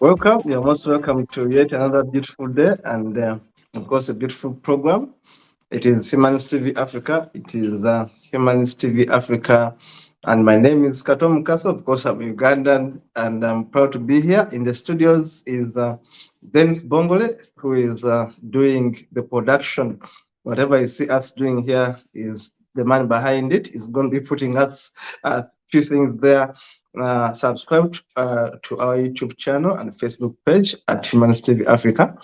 Welcome. You're most welcome to yet another beautiful day and, of course, a beautiful program. It is Humanist TV Africa. It is Humanist TV Africa. And my name is Kato Mukasa. Of course, I'm Ugandan and I'm proud to be here. In the studios is Dennis Bongole, who is doing the production. Whatever you see us doing here is the man behind it. He's going to be putting us a few things there. Subscribe to our YouTube channel and Facebook page at Humanist TV Africa.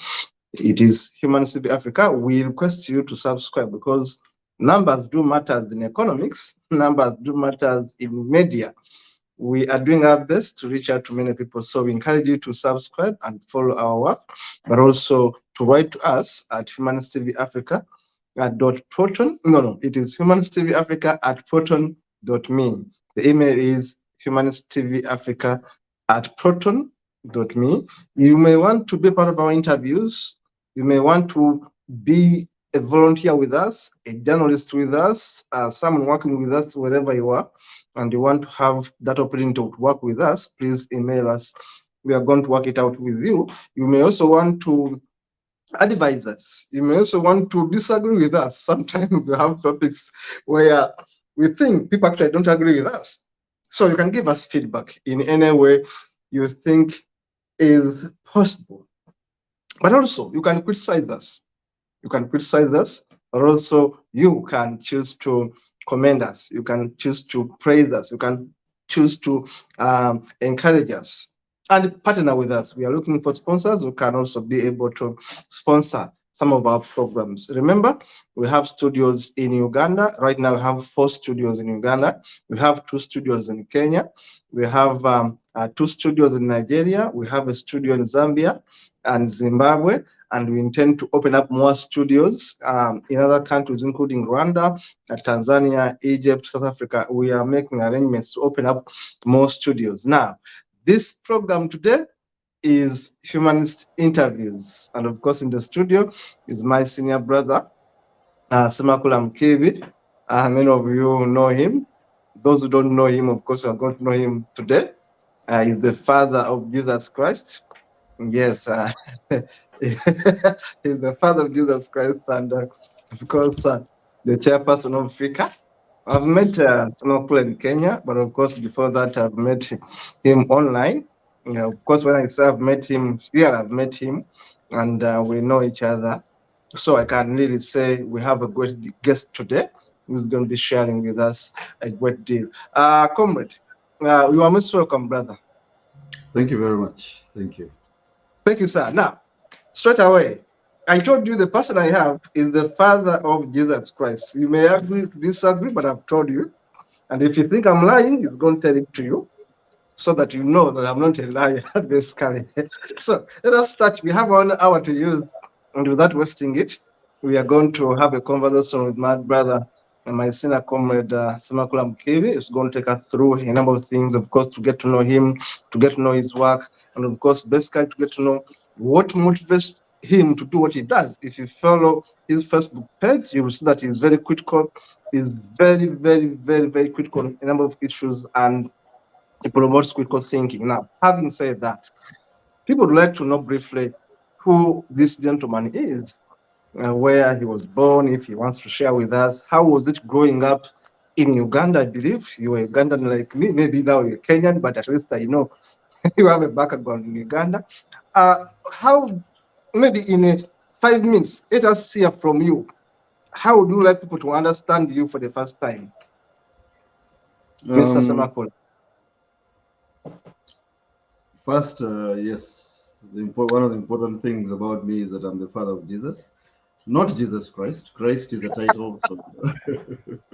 It is Humanist TV Africa. We request you to subscribe because numbers do matter in economics, numbers do matter in media. We are doing our best to reach out to many people, so we encourage you to subscribe and follow our work, but also to write to us at Humanist TV Africa at .proton. No, it is Humanist TV Africa at proton.me. The email is humanisttvafrica@proton.me. You may want to be part of our interviews. You may want to be a volunteer with us, a journalist with us, someone working with us wherever you are, and you want to have that opportunity to work with us, please email us. We are going to work it out with you. You may also want to advise us. You may also want to disagree with us. Sometimes we have topics where we think people actually don't agree with us. So you can give us feedback in any way you think is possible. But also, you can criticize us. You can criticize us, but also you can choose to commend us. You can choose to praise us. You can choose to encourage us and partner with us. We are looking for sponsors who can also be able to sponsor some of our programs. Remember, we have studios in Uganda. Right now, we have 4 studios in Uganda. We have 2 studios in Kenya. We have 2 studios in Nigeria. We have a studio in Zambia and Zimbabwe. And we intend to open up more studios in other countries, including Rwanda, Tanzania, Egypt, South Africa. We are making arrangements to open up more studios. Now, this program today is Humanist Interviews. And of course, in the studio is my senior brother, SSEMAKULA MUKIIBI. Many of you know him. Those who don't know him, of course, are going to know him today. He's the father of Jesus Christ. Yes, he's the father of Jesus Christ, and of course, the chairperson of FIKA. I've met SSEMAKULA in Kenya, but of course, before that, I've met him online. Of course, when I say I've met him here, I've met him, and we know each other. So I can really say we have a great guest today who's going to be sharing with us a great deal. Comrade, you are most welcome, brother. Thank you very much. Thank you. Thank you, sir. Now, straight away, I told you the person I have is the father of Jesus Christ. You may agree, disagree, but I've told you. And if you think I'm lying, he's going to tell it to you so that you know that I'm not a liar, basically. So let us start. We have 1 hour to use, and without wasting it, we are going to have a conversation with my brother and my senior comrade, SSEMAKULA MUKIIBI. It's going to take us through a number of things, of course, to get to know him, to get to know his work, and of course, basically to get to know what motivates him to do what he does. If you follow his Facebook page, you will see that he's very critical. He's very, very, very, very critical on a number of issues, and he promotes critical thinking. Now, having said that, people would like to know briefly who this gentleman is, where he was born, if he wants to share with us. How was it growing up in Uganda, I believe. You were Ugandan like me. Maybe now you're Kenyan, but at least I know you have a background in Uganda. How, maybe in 5 minutes, let us hear from you. How would you like people to understand you for the first time, Mr. Um, Semakula? First, yes, one of the important things about me is that I'm the father of Jesus, not Jesus Christ. Christ is a title. So,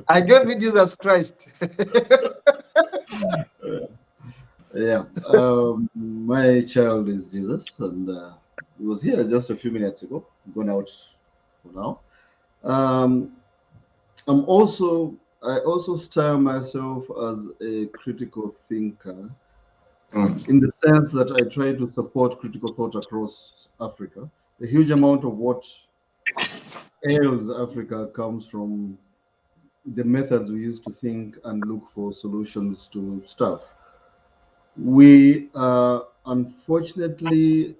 I gave you Jesus Christ. yeah, my child is Jesus, and he was here just a few minutes ago. Gone out for now. Um, I also style myself as a critical thinker in the sense that I try to support critical thought across Africa. A huge amount of what ails Africa comes from the methods we use to think and look for solutions to stuff. We are unfortunately,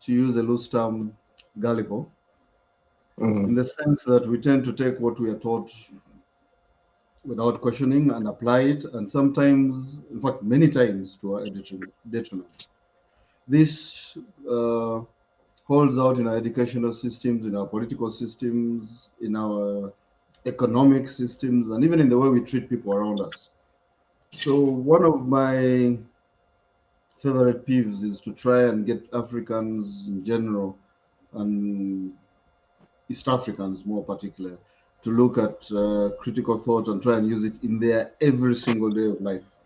to use a loose term, gullible, in the sense that we tend to take what we are taught without questioning and apply it, and sometimes, in fact, many times, to our detriment. This holds out in our educational systems, in our political systems, in our economic systems, and even in the way we treat people around us. So, one of my favorite peeves is to try and get Africans in general, and East Africans more particular, to look at critical thought and try and use it in their every single day of life.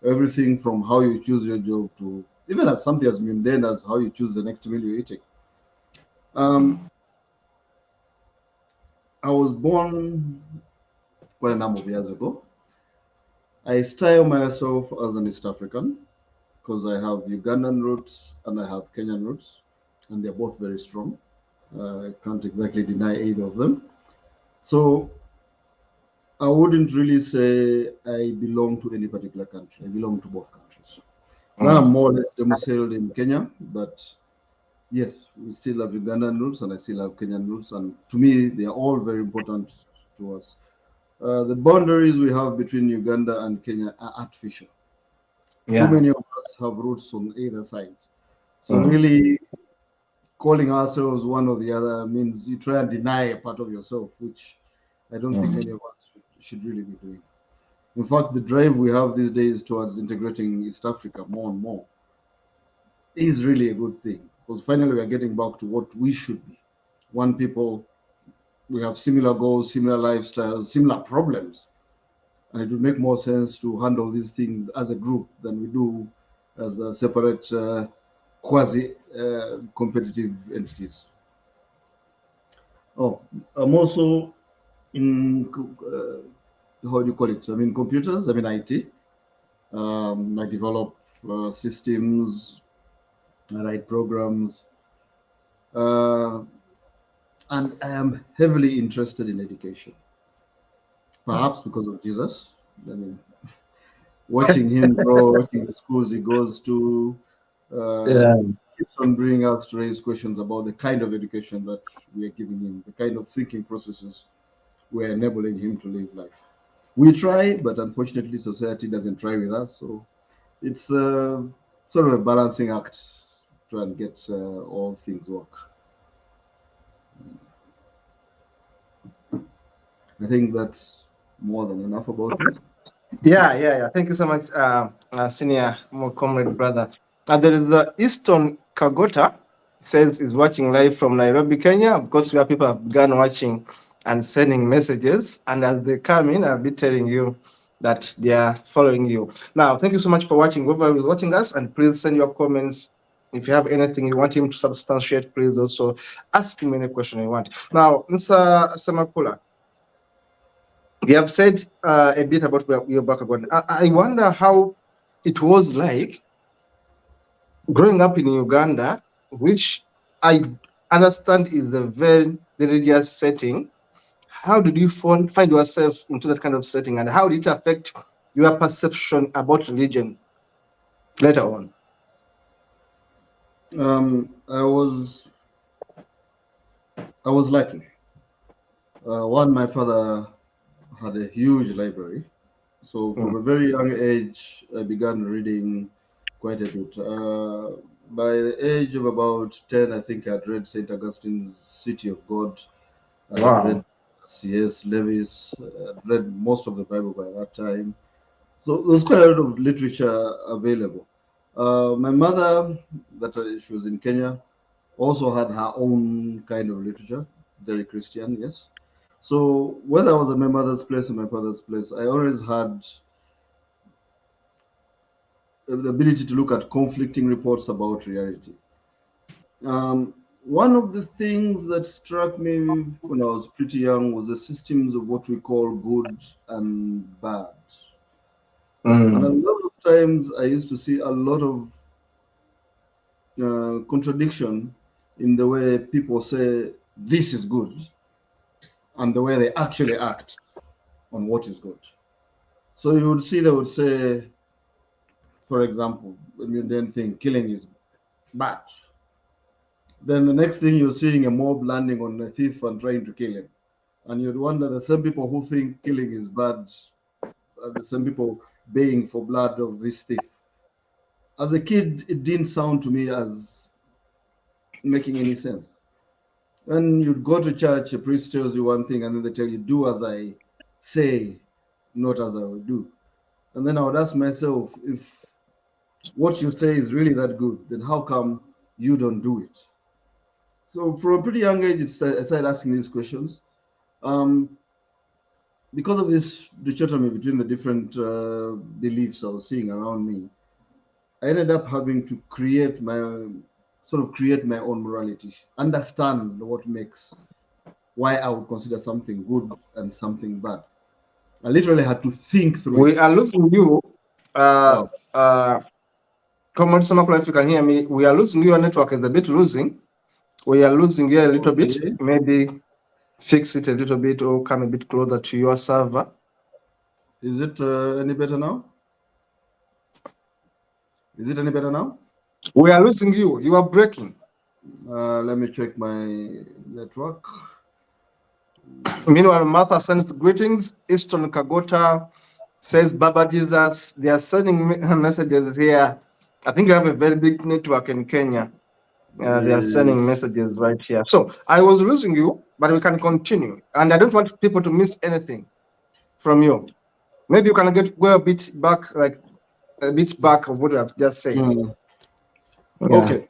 Everything from how you choose your job to even as something as mundane as how you choose the next meal you're eating. Um, I was born quite a number of years ago. I style myself as an East African because I have Ugandan roots and I have Kenyan roots, and they're both very strong. I can't exactly deny either of them. So I wouldn't really say I belong to any particular country. I belong to both countries. Now I'm more or less domiciled in Kenya, but yes, we still have Ugandan roots and I still have Kenyan roots, and to me, they are all very important to us. The boundaries we have between Uganda and Kenya are artificial. Too Yeah. many of us have roots on either side. So really calling ourselves one or the other means you try and deny a part of yourself, which I don't think many of us should really be doing. In fact, the drive we have these days towards integrating East Africa more and more is really a good thing because finally we are getting back to what we should be. One people, we have similar goals, similar lifestyles, similar problems, and it would make more sense to handle these things as a group than we do as a separate quasi competitive entities. Oh, I'm also in how do you call it? I mean, computers. I mean, IT. I develop systems, I write programs, uh, and I am heavily interested in education. Perhaps because of Jesus. I mean, watching him grow, watching the schools he goes to, uh, Yeah. keeps on bringing us to raise questions about the kind of education that we are giving him, the kind of thinking processes we're enabling him to live life. We try, but unfortunately, society doesn't try with us. So it's sort of a balancing act to try and get all things work. I think that's more than enough about me. Yeah. Thank you so much, senior more comrade brother. There is Easton Kagota says is watching live from Nairobi, Kenya. Of course, where people have begun watching and sending messages, and as they come in, I'll be telling you that they are following you. Now, thank you so much for watching. Whoever is watching us, and please send your comments. If you have anything you want him to substantiate, please also ask him any question you want. Now, Mr. Semakula, you have said a bit about your background. I wonder how it was like growing up in Uganda, which I understand is a very religious setting. How did you find yourself into that kind of setting, and how did it affect your perception about religion later on? Um, I was I was lucky. One, my father had a huge library. So from a very young age, I began reading quite a bit. By the age of about 10, I think I had read St. Augustine's City of God. I had Wow. read C.S. Lewis. I had read most of the Bible by that time. So there was quite a lot of literature available. My mother, she was in Kenya, also had her own kind of literature, very Christian, yes. So whether I was at my mother's place or my father's place, I always had the ability to look at conflicting reports about reality. One of the things that struck me when I was pretty young was the systems of what we call good and bad. And a lot of times I used to see a lot of contradiction in the way people say this is good and the way they actually act on what is good. So you would see they would say, for example, when you then think killing is bad, then the next thing you're seeing a mob landing on a thief and trying to kill him. And you'd wonder the same people who think killing is bad are the same people baying for blood of this thief. As a kid, it didn't sound to me as making any sense. When you'd go to church, a priest tells you one thing, and then they tell you, do as I say, not as I will do. And then I would ask myself, if what you say is really that good, then how come you don't do it? So from a pretty young age, I started asking these questions. Um, because of this dichotomy between the different beliefs I was seeing around me, I ended up having to create my own morality, understand what makes why I would consider something good and something bad. I literally had to think through We it. are losing you. Uh, Oh, uh, Comrade Semakula, if you can hear me, we are losing your network is a bit losing. We are losing you a little bit. okay. Maybe fix it a little bit or come a bit closer to your server. Is it any better now? Is it any better now? We are losing you. You are breaking. Let me check my network. Meanwhile, Martha sends greetings. Easton Kagota says, Baba Jesus. They are sending messages here. I think you have a very big network in Kenya. They are sending messages right here. So I was losing you, but we can continue. And I don't want people to miss anything from you. Maybe you can go a bit back, like a bit back of what you have just said. Yeah. Okay.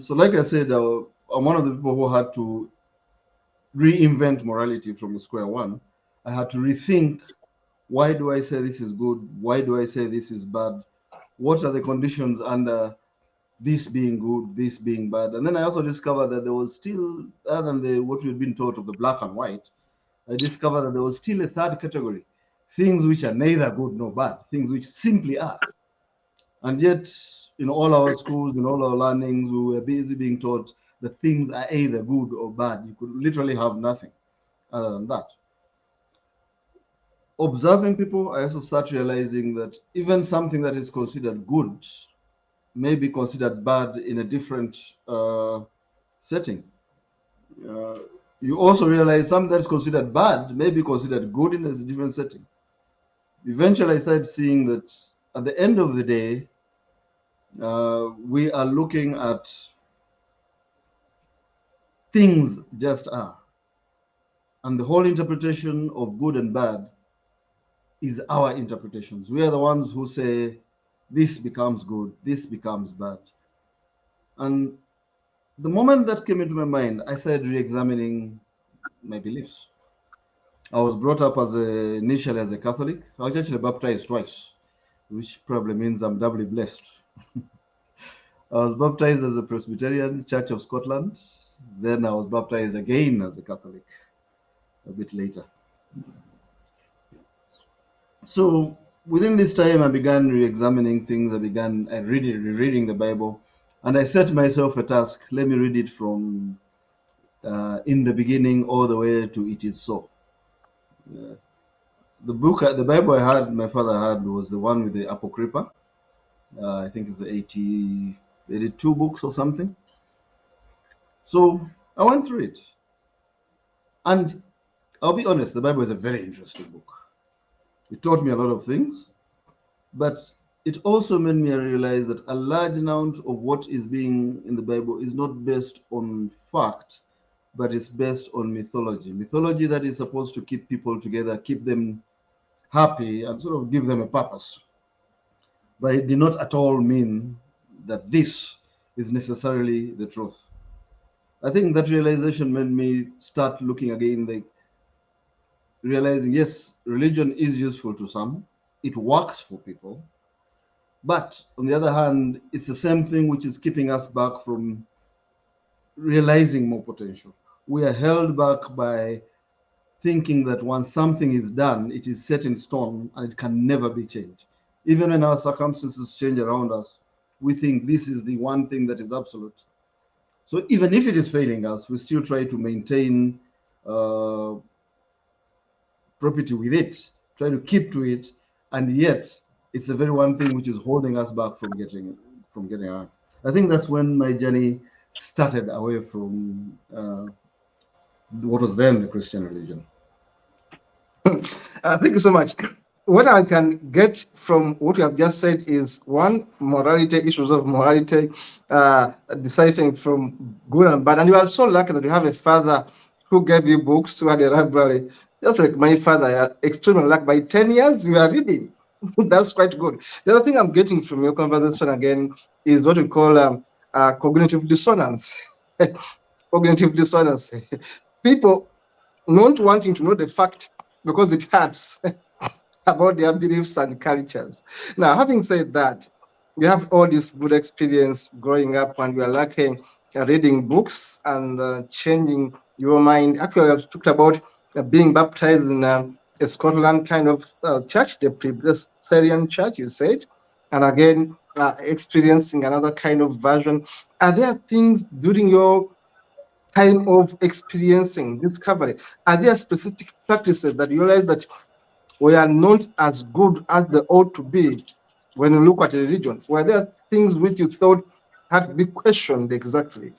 So like I said, I'm one of the people who had to reinvent morality from square one. I had to rethink, why do I say this is good? Why do I say this is bad? What are the conditions under this being good, this being bad? And then I also discovered that there was still, other than what we'd been taught of the black and white, I discovered that there was still a third category, things which are neither good nor bad, things which simply are. And yet, in all our schools, in all our learnings, we were busy being taught that things are either good or bad. You could literally have nothing other than that. Observing people, I also start realizing that even something that is considered good may be considered bad in a different setting. Uh, you also realize something that's considered bad may be considered good in a different setting. Eventually, I started seeing that at the end of the day, we are looking at things just are. And the whole interpretation of good and bad is our interpretations. We are the ones who say this becomes good, this becomes bad. And the moment that came into my mind, I started re-examining my beliefs. I was brought up initially as a Catholic. I was actually baptized twice, which probably means I'm doubly blessed. I was baptized as a Presbyterian, Church of Scotland. Then I was baptized again as a Catholic a bit later. So within this time, I began re-examining things. I began rereading the Bible, and I set myself a task. Let me read it from in the beginning all the way to it is so. The Bible I had, my father had, was the one with the Apocrypha. I think it's 82 books or something. So I went through it, and I'll be honest, the Bible is a very interesting book. It taught me a lot of things, but it also made me realize that a large amount of what is being in the Bible is not based on fact, but it's based on mythology. Mythology that is supposed to keep people together, keep them happy, and sort of give them a purpose. But it did not at all mean that this is necessarily the truth. I think that realization made me start looking again, like realizing, yes, religion is useful to some, it works for people, but on the other hand, it's the same thing which is keeping us back from realizing more potential. We are held back by thinking that once something is done, it is set in stone and it can never be changed. Even when our circumstances change around us, we think this is the one thing that is absolute. So even if it is failing us, we still try to maintain uh, property with it, try to keep to it, and yet it's the very one thing which is holding us back from getting around. I think that's when my journey started away from what was then the Christian religion. Thank you so much. What I can get from what you have just said is one, morality, issues of morality, deciphering from good and bad. And you are so lucky that you have a father who gave you books, who had a library. Just like my father, you are extremely lucky. By 10 years, you are reading. That's quite good. The other thing I'm getting from your conversation again is what we call cognitive dissonance. Cognitive dissonance. People not wanting to know the fact because it hurts about their beliefs and cultures. Now, having said that, you have all this good experience growing up, and you are lucky reading books and changing your mind. Actually, I've talked about being baptized in a Scotland kind of church, the Presbyterian church, you said, and again, experiencing another kind of version. Are there things during your time of experiencing discovery? Are there specific practices that you realize that we are not as good as they ought to be when you look at a religion? Were there things which you thought had to be questioned exactly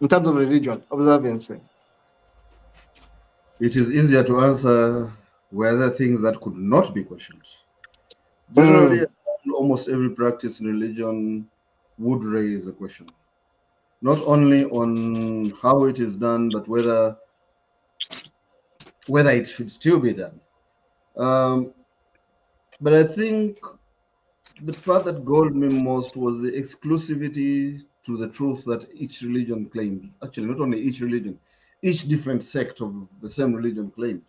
in terms of religion, observancy? It is easier to answer whether things that could not be questioned. Generally, Mm, almost every practice in religion would raise a question, not only on how it is done, but whether it should still be done. Um, but I think the part that galled me most was the exclusivity to the truth that each religion claimed. Actually, not only each religion, each different sect of the same religion claimed.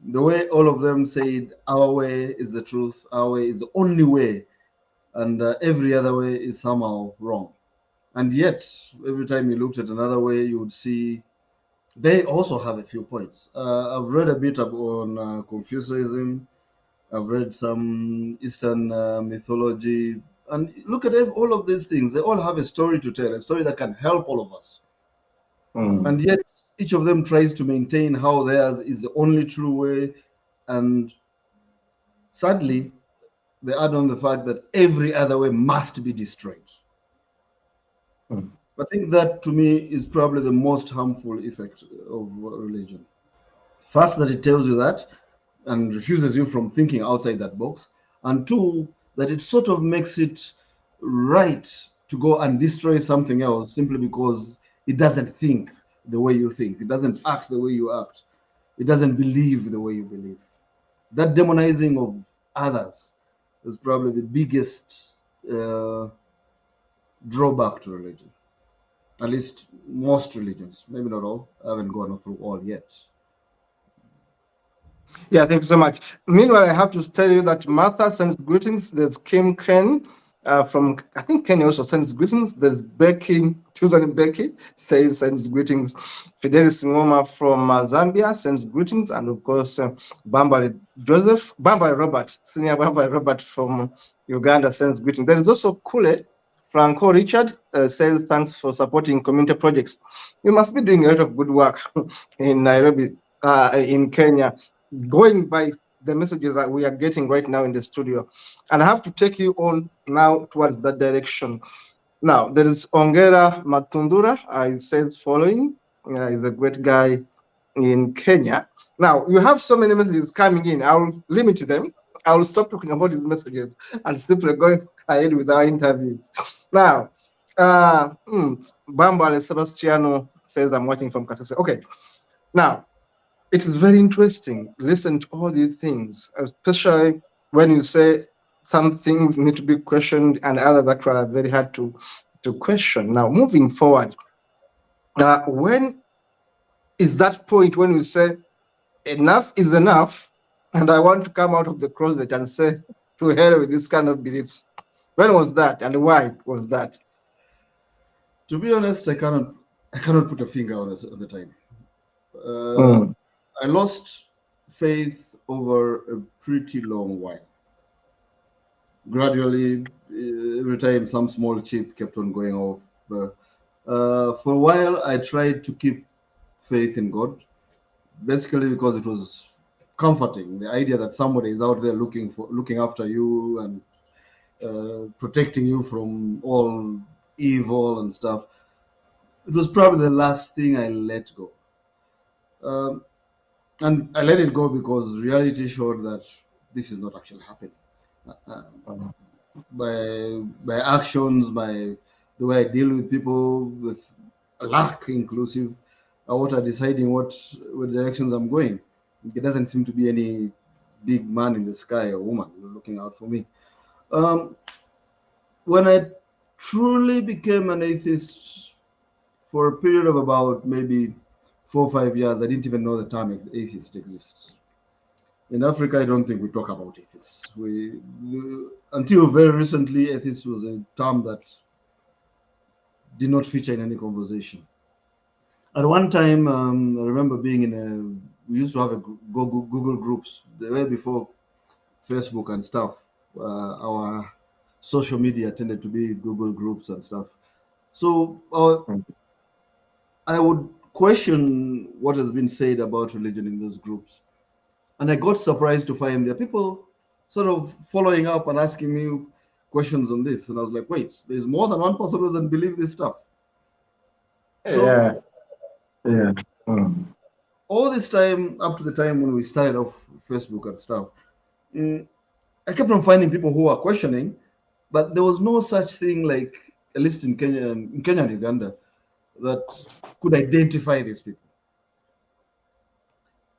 The way all of them said, our way is the truth, our way is the only way, and every other way is somehow wrong. And yet, every time you looked at another way, you would see they also have a few points. I've read a bit on Confucianism. I've read some Eastern mythology, and look at all of these things. They all have a story to tell, a story that can help all of us. mm. And yet, each of them tries to maintain how theirs is the only true way. And sadly, they add on the fact that every other way must be destroyed. Mm. I think that to me is probably the most harmful effect of religion. First, that it tells you that and refuses you from thinking outside that box. And two, that it sort of makes it right to go and destroy something else simply because it doesn't think the way you think, it doesn't act the way you act, it doesn't believe the way you believe. That demonizing of others is probably the biggest uh, drawback to religion. At least most religions, maybe not all. I haven't gone through all yet. Yeah, thank you so much. Meanwhile, I have to tell you that Martha sends greetings. There's Kim Ken from, I think Ken also sends greetings. There's Becky, Susan Becky sends greetings. Fidelis Ngoma from Zambia sends greetings. And of course, Bambale Joseph, Bambale Robert, Senior Bambale Robert from Uganda sends greetings. There is also Kule Franco Richard says thanks for supporting community projects. You must be doing a lot of good work in Nairobi, in Kenya, going by the messages that we are getting right now in the studio. And I have to take you on now towards that direction. Now, there is Ongera Matundura. It says following. He's a great guy. in Kenya. Now, you have so many messages coming in. I'll limit them. I'll stop talking about these messages and simply go ahead with our interviews. Now, Bambale Sebastiano says, I'm watching from Kato. Okay, now, it is very interesting. Listen to all these things, especially when you say some things need to be questioned and others that are very hard to question. Now, moving forward, when is that point when you say enough is enough and I want to come out of the closet and say to hell with this kind of beliefs? When was that and why was that? To be honest, I cannot put a finger on the time. I lost faith over a pretty long while. Gradually, every time some small chip kept on going off. For a while, I tried to keep faith in God, basically because it was comforting. The idea that somebody is out there looking after you and protecting you from all evil and stuff. It was probably the last thing I let go. And I let it go because reality showed that this is not actually happening. By actions, by the way I deal with people, with luck inclusive, what are deciding what directions I'm going. There doesn't seem to be any big man in the sky or woman looking out for me. When I truly became an atheist for a period of about maybe 4 or 5 years, I didn't even know the term atheist exists. In Africa, I don't think we talk about atheists. Until very recently, atheist was a term that did not feature in any conversation. At one time, I remember being we used to have a Google groups. They were before Facebook and stuff. Our social media tended to be Google groups and stuff. So I would question what has been said about religion in those groups. And I got surprised to find there are people sort of following up and asking me questions on this. And I was like, wait, there's more than one person who doesn't believe this stuff. So, yeah. All this time, up to the time when we started off Facebook and stuff, I kept on finding people who are questioning, but there was no such thing like, at least in Kenya and Uganda, that could identify these people.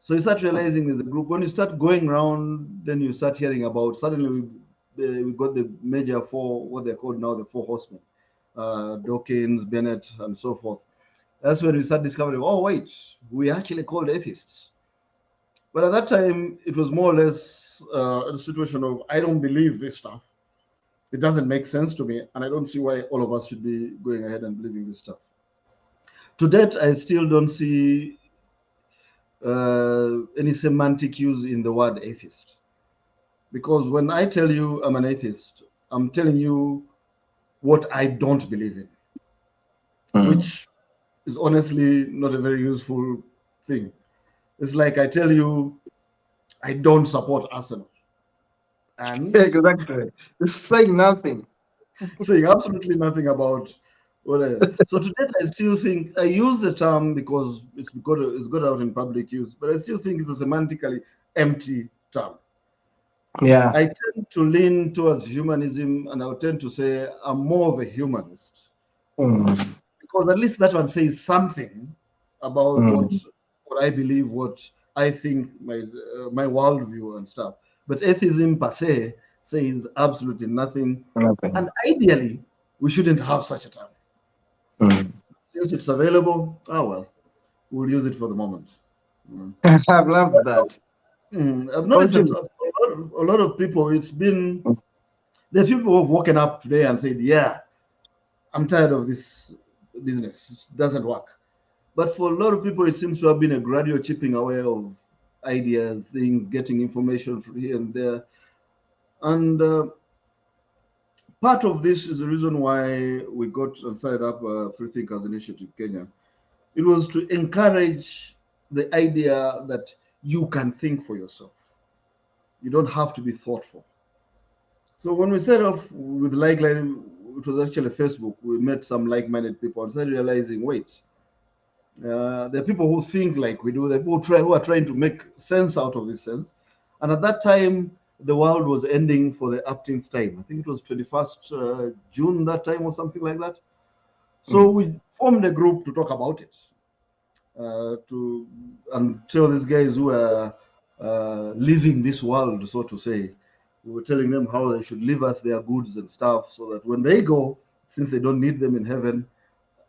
So you start realizing there's a group. When you start going around, then you start hearing about, suddenly we got the major four, what they're called now, the four horsemen, Dawkins, Bennett, and so forth. That's when we start discovering, oh, wait, we actually called atheists. But at that time, it was more or less a situation of, I don't believe this stuff. It doesn't make sense to me, and I don't see why all of us should be going ahead and believing this stuff. To date, I still don't see any semantic use in the word atheist. Because when I tell you I'm an atheist, I'm telling you what I don't believe in, which is honestly not a very useful thing. It's like I tell you I don't support Arsenal. And exactly. It's saying nothing. saying absolutely nothing about whatever. So today I still think I use the term because it's got out in public use, but I still think it's a semantically empty term. Yeah. I tend to lean towards humanism, and I tend to say I'm more of a humanist because at least that one says something about what I believe, what I think, my worldview and stuff. But atheism per se says absolutely nothing. And ideally, we shouldn't have such a term. Since it's available, well, we'll use it for the moment. I've loved that. I've noticed that a lot of people, there are people who have woken up today and said, yeah, I'm tired of this business. It doesn't work. But for a lot of people, it seems to have been a gradual chipping away of ideas, things, getting information from here and there. And part of this is the reason why we got and started up Freethinkers Initiative Kenya. It was to encourage the idea that you can think for yourself. You don't have to be thoughtful. So when we set off with it was actually Facebook. We met some like-minded people and started realizing, wait, There are people who think like we do. There are people who are trying to make sense out of this sense. And at that time, the world was ending for the upteenth time. I think it was 21st June that time or something like that. So we formed a group to talk about it, and tell these guys who are leaving this world, so to say. We were telling them how they should leave us their goods and stuff, so that when they go, since they don't need them in heaven,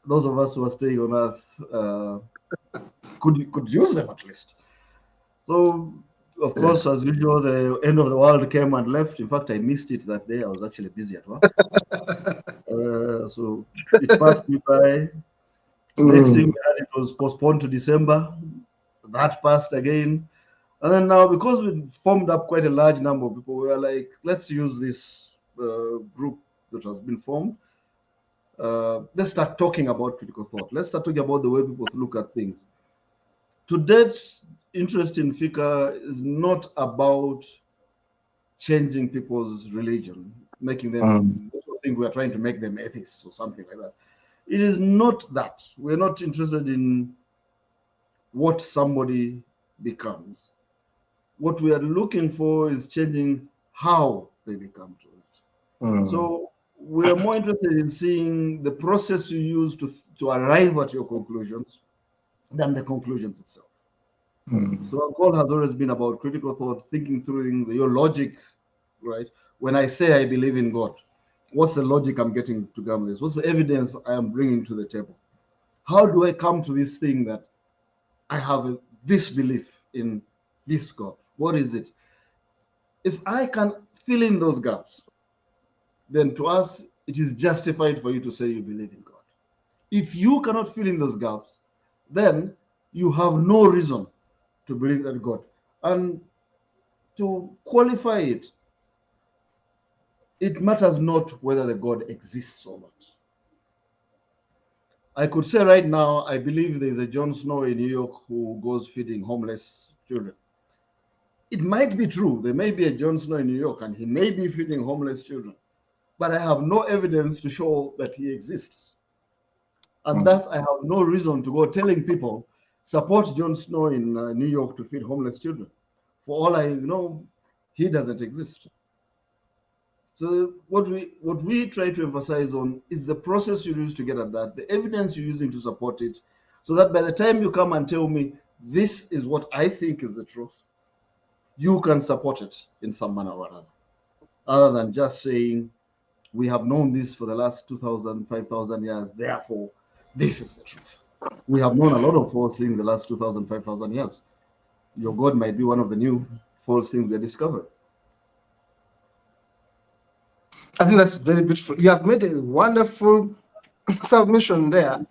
those of us who are staying on earth could use them at least. So, of course, as usual, the end of the world came and left. In fact, I missed it that day. I was actually busy at work. So it passed me by. Next thing we had, it was postponed to December. That passed again. And then now, because we formed up quite a large number of people, we were like, let's use this group that has been formed. Let's start talking about critical thought. Let's start talking about the way people look at things. To date, interest in FIKA is not about changing people's religion, making them think we are trying to make them atheists or something like that. It is not that. We're not interested in what somebody becomes. What we are looking for is changing how they become to it. So we are more interested in seeing the process you use to arrive at your conclusions than the conclusions itself. So our goal has always been about critical thought, thinking through your logic, right? When I say I believe in God, what's the logic I'm getting to come this? What's the evidence I am bringing to the table? How do I come to this thing that I have this belief in this God? What is it? If I can fill in those gaps, then to us, it is justified for you to say you believe in God. If you cannot fill in those gaps, then you have no reason to believe that God. And to qualify it, it matters not whether the God exists or not. I could say right now, I believe there's a Jon Snow in New York who goes feeding homeless children. It might be true. There may be a Jon Snow in New York and he may be feeding homeless children, but I have no evidence to show that he exists. And thus, I have no reason to go telling people, support Jon Snow in New York to feed homeless children. For all I know, he doesn't exist. So what we try to emphasize on is the process you use to get at that, the evidence you're using to support it, so that by the time you come and tell me this is what I think is the truth, you can support it in some manner or another, other than just saying we have known this for the last 2,000, 5,000 years, therefore this is the truth. We have known a lot of false things the last 2,000, 5,000 years. Your God might be one of the new false things we discovered. I think that's very beautiful. You have made a wonderful submission there.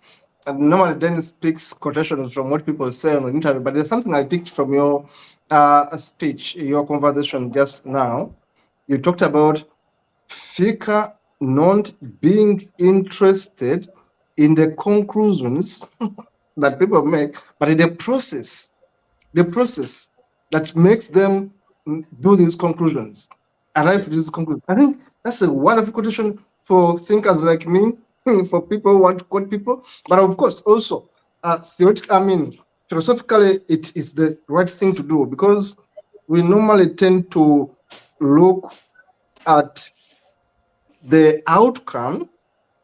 And normally Dennis picks quotations from what people say on an interview, but there's something I picked from your speech, your conversation just now. You talked about FIKA not being interested in the conclusions that people make, but in the process that makes them do these conclusions, arrive at these conclusions. I think that's a wonderful quotation for thinkers like me, for people who want to quote people, but of course also philosophically, it is the right thing to do, because we normally tend to look at the outcome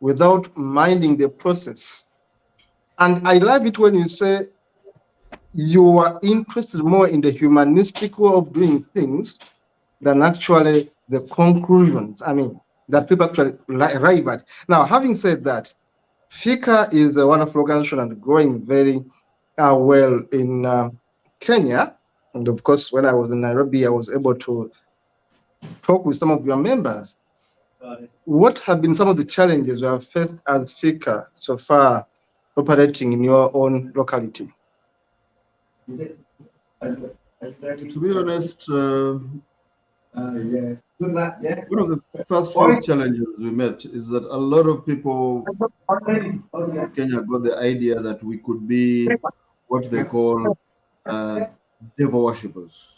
without minding the process. And I love it when you say you are interested more in the humanistic way of doing things than actually the conclusions, that people actually arrive at. Now, having said that, FIKA is a wonderful organization and growing very well in Kenya. And of course, when I was in Nairobi, I was able to talk with some of your members. What have been some of the challenges you have faced as FIKA so far operating in your own locality? To be honest, one of the first few challenges we met is that a lot of people in Kenya got the idea that we could be what they call devil worshippers.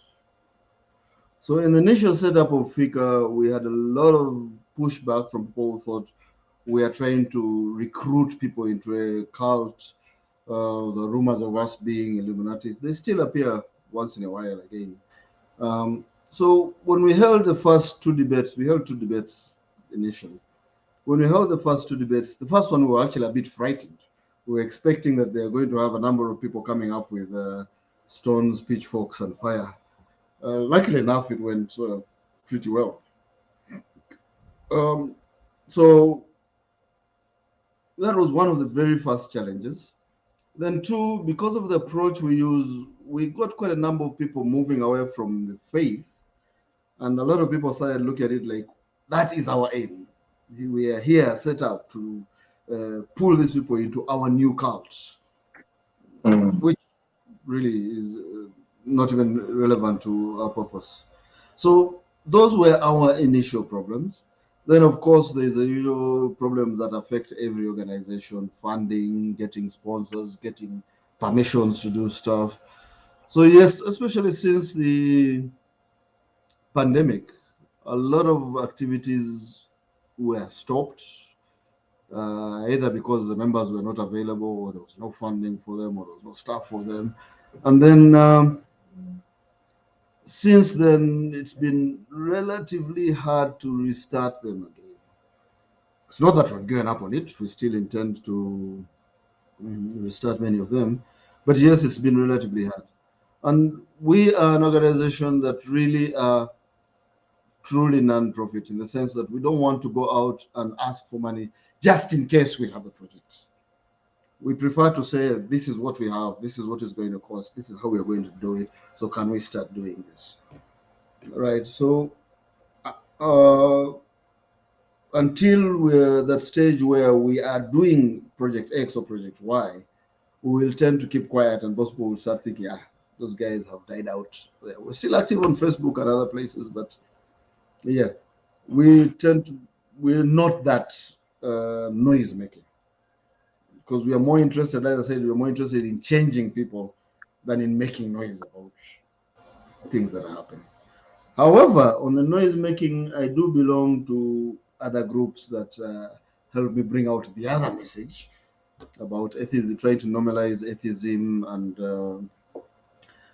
So in the initial setup of FIKA, we had a lot of pushback from people who thought we are trying to recruit people into a cult, the rumors of us being Illuminati, they still appear once in a while again. So when we held the first two debates, we held two debates initially. When we held the first two debates, the first one we were actually a bit frightened. We were expecting that they are going to have a number of people coming up with stones, pitchforks, and fire. Luckily enough, it went pretty well. So that was one of the very first challenges. Then two, because of the approach we use, we got quite a number of people moving away from the faith. And a lot of people started looking at it like, that is our aim. We are here set up to pull these people into our new cult, which really is not even relevant to our purpose. So those were our initial problems. Then, of course, there's the usual problems that affect every organization: funding, getting sponsors, getting permissions to do stuff. So yes, especially since the pandemic, a lot of activities were stopped, either because the members were not available, or there was no funding for them, or there was no staff for them. And then since then, it's been relatively hard to restart them again. It's not that we've given up on it. We still intend to restart many of them. But yes, it's been relatively hard. And we are an organization that really are truly non-profit, in the sense that we don't want to go out and ask for money just in case we have a project. We prefer to say, this is what we have, this is what it's going to cost, this is how we're going to do it, so can we start doing this? Right, so until we're at that stage where we are doing project X or project Y, we will tend to keep quiet, and most people will start thinking, those guys have died out. We're still active on Facebook and other places, but yeah, we're not that noise making, because we are more interested, as I said, we're more interested in changing people than in making noise about things that are happening. However, on the noise making, I do belong to other groups that help me bring out the other message about atheism, trying to normalize atheism and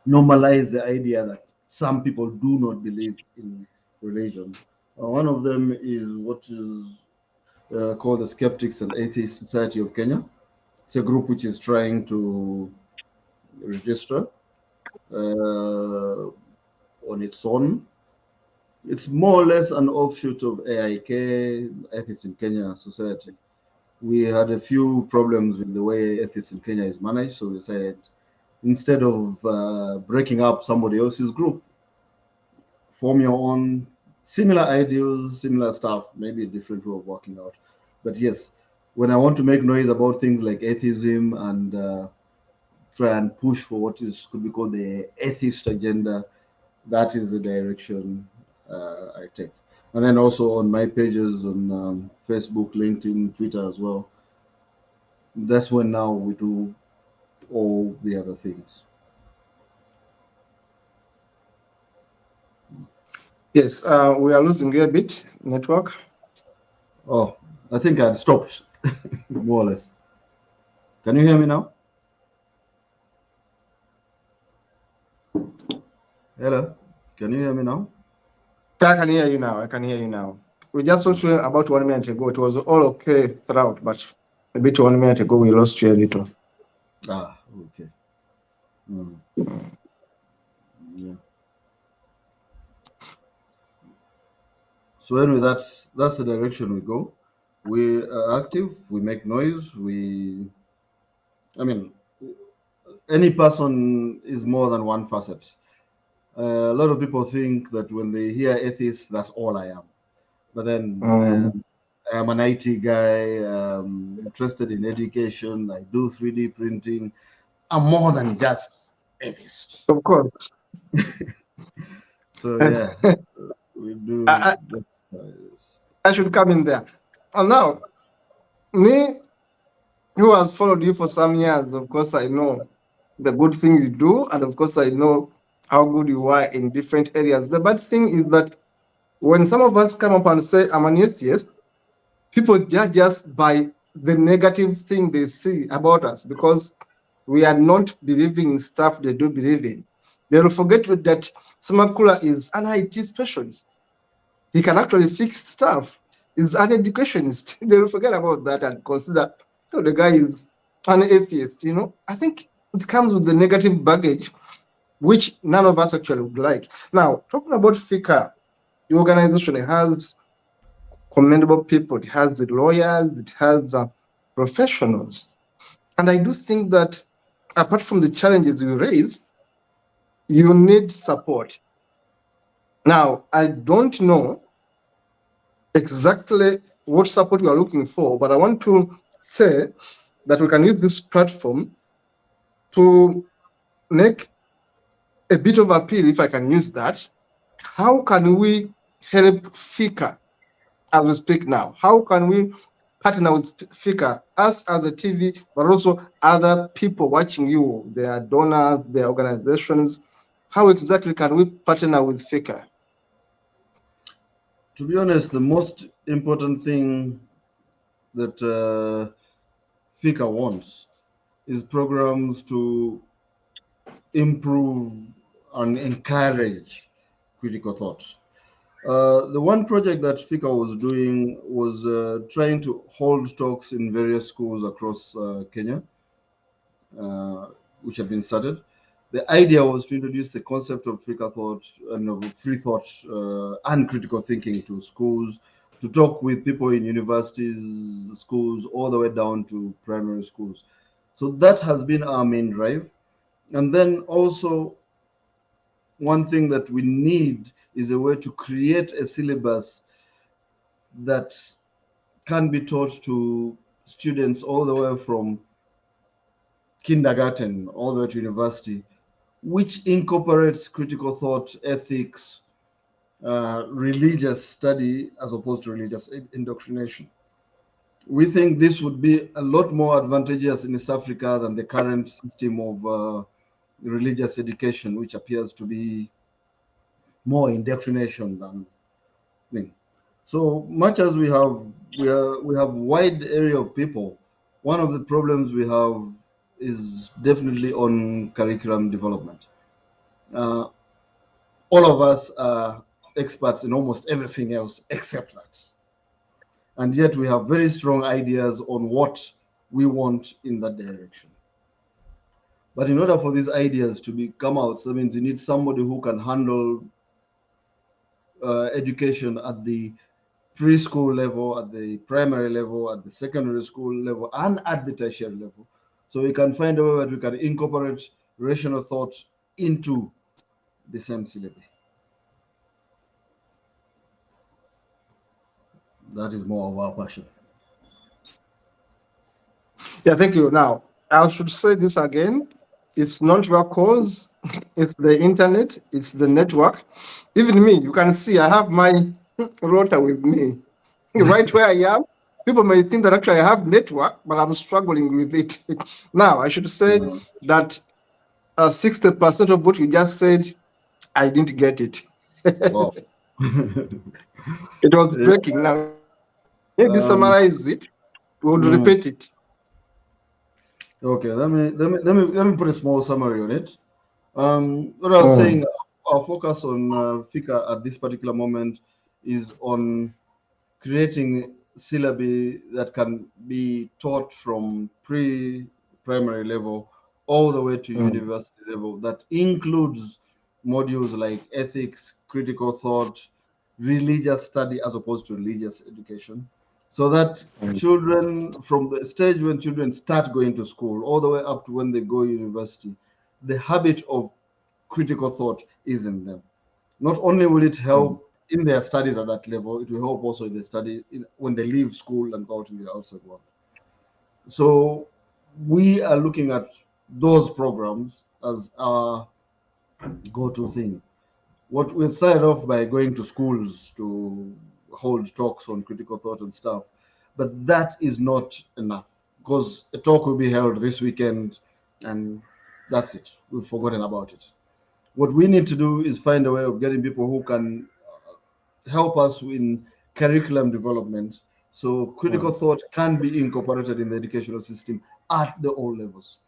normalize the idea that some people do not believe in religion. One of them is what is called the Skeptics and Atheist Society of Kenya. It's a group which is trying to register on its own. It's more or less an offshoot of AIK, Atheists in Kenya Society. We had a few problems with the way Atheists in Kenya is managed, so we decided, instead of breaking up somebody else's group, form your own, similar ideals, similar stuff, maybe a different way of working out. But yes, when I want to make noise about things like atheism and try and push for what could be called the atheist agenda, that is the direction I take. And then also on my pages on Facebook, LinkedIn, Twitter as well. That's when now we do all the other things. Yes, we are losing a bit network. Oh, I think I'd stopped, more or less. Can you hear me now? Hello, can you hear me now? I can hear you now. I can hear you now. We just lost you about 1 minute ago. It was all okay throughout, but a bit 1 minute ago we lost you a little. Okay. Yeah. So anyway, that's the direction we go. We are active. We make noise. I mean, any person is more than one facet. A lot of people think that when they hear atheist, that's all I am. But then I am an IT guy, interested in education. I do 3D printing. I'm more than just atheist. Of course. So yeah, we do. I should come in there. And now, me, who has followed you for some years, of course, I know the good things you do, and of course, I know how good you are in different areas. The bad thing is that when some of us come up and say, I'm an atheist, people judge us by the negative thing they see about us, because we are not believing in stuff they do believe in. They will forget that Semakula is an IT specialist. He can actually fix stuff. He's an educationist. They will forget about that and consider, so the guy is an atheist. I think it comes with the negative baggage, which none of us actually would like. Now, talking about FIKA, the organization has commendable people. It has the lawyers, it has professionals. And I do think that apart from the challenges you raise, you need support. Now, I don't know exactly what support you are looking for, but I want to say that we can use this platform to make a bit of appeal, if I can use that. How can we help FIKA as we speak now? How can we partner with FIKA, us as a TV, but also other people watching you, their donors, their organizations? How exactly can we partner with FIKA? To be honest, the most important thing that FIKA wants is programs to improve and encourage critical thought. The one project that FIKA was doing was trying to hold talks in various schools across Kenya, which have been started. The idea was to introduce the concept of FIKA thought and of free thought and critical thinking to schools, to talk with people in universities, schools, all the way down to primary schools. So that has been our main drive. And then also, one thing that we need is a way to create a syllabus that can be taught to students all the way from kindergarten all the way to university, which incorporates critical thought, ethics, religious study, as opposed to religious indoctrination. We think this would be a lot more advantageous in East Africa than the current system of religious education, which appears to be more indoctrination than thing. So much as we have wide area of people, one of the problems we have is definitely on curriculum development. Uh, all of us are experts in almost everything else except that, and yet we have very strong ideas on what we want in that direction. But in order for these ideas to come out, that means you need somebody who can handle education at the preschool level, at the primary level, at the secondary school level, and at the tertiary level. So we can find a way that we can incorporate rational thought into the same syllabus. That is more of our passion. Yeah, thank you. Now, I should say this again. It's not your cause, it's the internet, it's the network. Even me, you can see I have my router with me right where I am. People may think that actually I have network, but I'm struggling with it. Now, I should say that 60% of what you just said, I didn't get it. Wow. It was Yeah. breaking. Now, maybe Um, summarize it. We'll mm, repeat it. okay, let me put a small summary on it. What I was saying, Mm, our focus on FIKA at this particular moment is on creating syllabi that can be taught from pre-primary level all the way to mm, university level. That includes modules like ethics, critical thought, religious study as opposed to religious education, so that mm, children from the stage when children start going to school all the way up to when they go university, the habit of critical thought is in them. Not only will it mm. help in their studies at that level, it will help also in the study when they leave school and go out in the outside world. So we are looking at those programs as our go-to thing. What we started off by going to schools to hold talks on critical thought and stuff, but that is not enough, because a talk will be held this weekend and that's it. We've forgotten about it. What we need to do is find a way of getting people who can help us in curriculum development, so critical Mm. thought can be incorporated in the educational system at the all levels.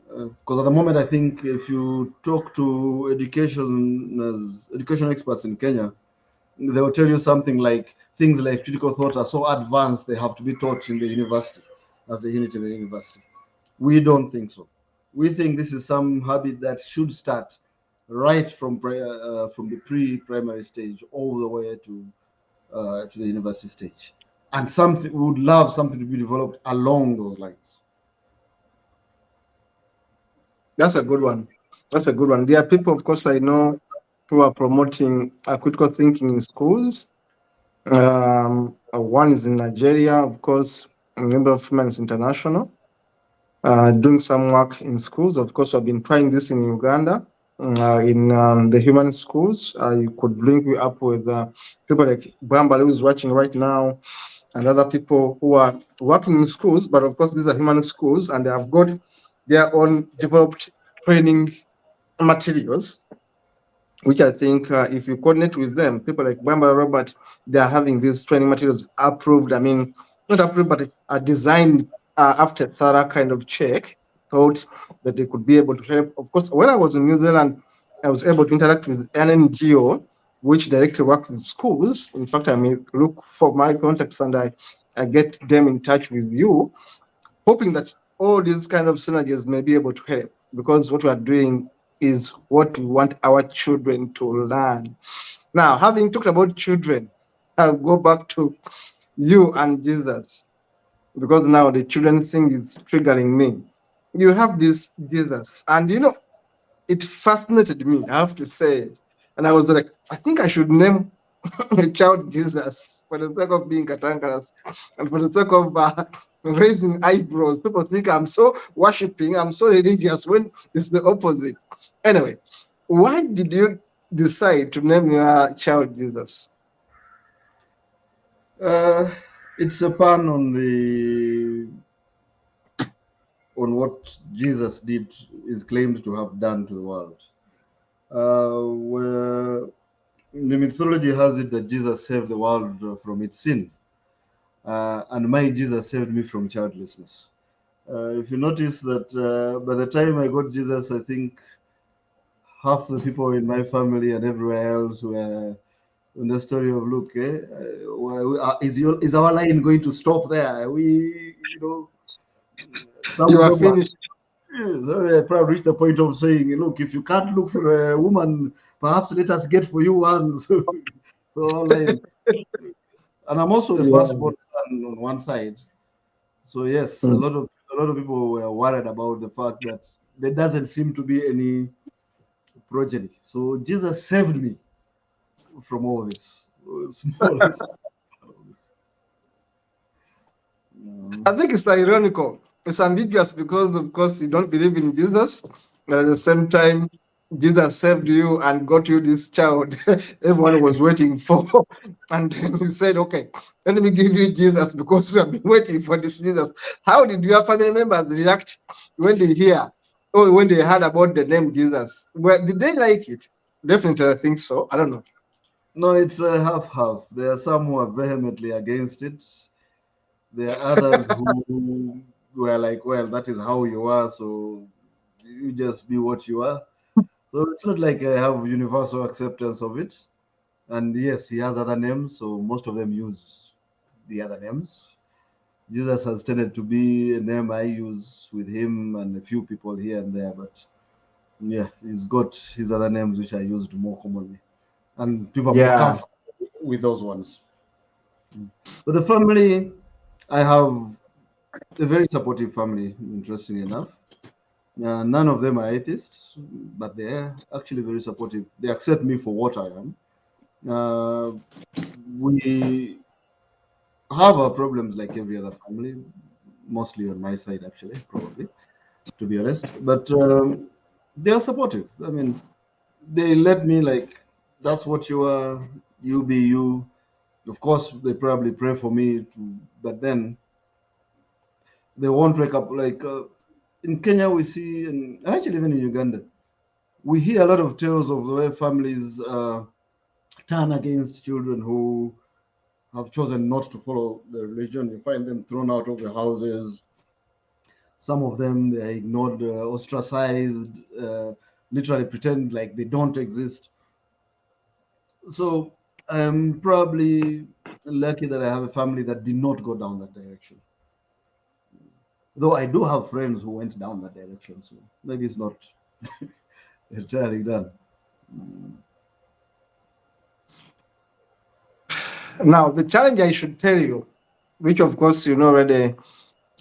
Because at the moment, I think if you talk to education experts in Kenya, they will tell you something like things like critical thought are so advanced they have to be taught in the university as a unit in the university. We don't think so. We think this is some habit that should start right from the pre-primary stage all the way to the university stage, and something we would love something to be developed along those lines. That's a good one. That's a good one. There are people, of course, I know who are promoting critical thinking in schools. One is in Nigeria, of course, a member of Humanist International, doing some work in schools. Of course, I've been trying this in Uganda, in the humanist schools. You could link me up with people like Bamba, who is watching right now, and other people who are working in schools. But of course, these are humanist schools, and they have got their own developed training materials, which I think if you coordinate with them, people like Bamba Robert, they are having these training materials approved. I mean, not approved, but are designed after thorough kind of check, thought that they could be able to help. Of course, when I was in New Zealand, I was able to interact with an NGO, which directly works with schools. In fact, I may look for my contacts and I get them in touch with you, hoping that all these kind of synergies may be able to help, because what we are doing is what we want our children to learn. Now, having talked about children, I'll go back to you and Jesus, because now the children thing is triggering me. You have this Jesus, and it fascinated me, I have to say. And I was like, I think I should name a child Jesus for the sake of being cantankerous and for the sake of raising eyebrows. People think I'm so worshipping, I'm so religious, when it's the opposite. Anyway, why did you decide to name your child Jesus? Uh, it's a pun on what Jesus did, is claimed to have done to the world. Where the mythology has it that Jesus saved the world from its sin, and my Jesus saved me from childlessness. If you notice that by the time I got Jesus, I think half the people in my family and everywhere else were in the story of Luke. Is our line going to stop there? Some You of are them were finished. probably reached the point of saying, look, if you can't look for a woman, perhaps let us get for you one. So online. And I'm also a Yeah. firstborn son on one side. So yes, Mm. a lot of people were worried about the fact that there doesn't seem to be any progeny. So Jesus saved me from all this. Small, all this. I think it's ironical. It's ambiguous because, of course, you don't believe in Jesus. But at the same time, Jesus saved you and got you this child everyone was waiting for. And then you said, okay, let me give you Jesus because you have been waiting for this Jesus. How did your family members react when they hear or when they heard about the name Jesus? Well, did they like it? Definitely, I think so. I don't know. No, it's a half-half. There are some who are vehemently against it. There are others who were like, well, that is how you are, so you just be what you are. So it's not like I have universal acceptance of it. And yes, he has other names, so most of them use the other names. Jesus has tended to be a name I use with him and a few people here and there, but yeah, he's got his other names which are used more commonly, and people are more Yeah. comfortable with those ones. But the family, I have a very supportive family, interestingly enough. None of them are atheists, but they're actually very supportive. They accept me for what I am. Uh, we have our problems like every other family, mostly on my side, actually, probably, to be honest. But they are supportive. I mean, they let me, like, that's what you are, you be you. Of course, they probably pray for me, but then they won't wake up. Like in Kenya, we see, and actually even in Uganda, we hear a lot of tales of the way families turn against children who have chosen not to follow the religion. You find them thrown out of the houses. Some of them, they're ignored, ostracized, literally pretend like they don't exist. So I'm probably lucky that I have a family that did not go down that direction. Though I do have friends who went down that direction, so maybe it's not entirely done. Now, the challenge I should tell you, which of course you know already,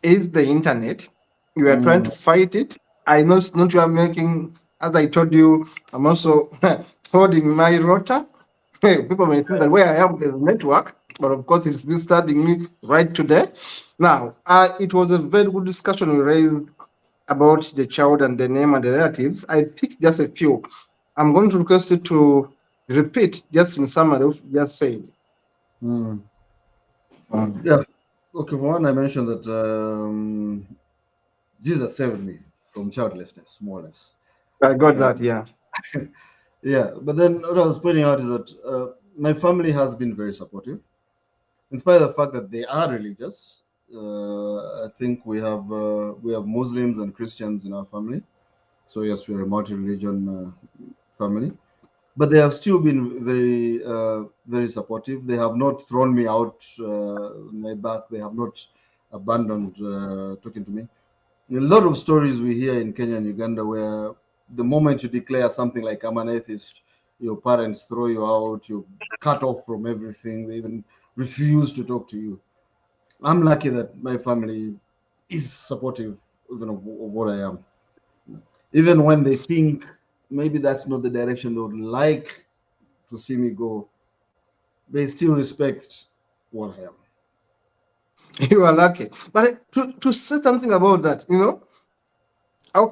is the internet. You are trying to fight it. I know it's not you are making, as I told you, I'm also holding my router. People may think that where I am there's network, but of course it's disturbing me right today. Now, it was a very good discussion we raised about the child and the name and the relatives. I picked just a few. I'm going to request you to repeat just in summary what you just said. Yeah. Okay, for one, I mentioned that Jesus saved me from childlessness, more or less. I got that, yeah. Yeah, but then what I was pointing out is that my family has been very supportive, in spite of the fact that they are religious. I think we have Muslims and Christians in our family, so yes, we're a multi-religion family. But they have still been very supportive. They have not thrown me out my back. They have not abandoned talking to me. A lot of stories we hear in Kenya and Uganda where the moment you declare something like I'm an atheist, your parents throw you out, you're cut off from everything, they even refuse to talk to you. I'm lucky that my family is supportive even of what I am. Even when they think maybe that's not the direction they would like to see me go, they still respect what I am. You are lucky. But to say something about that,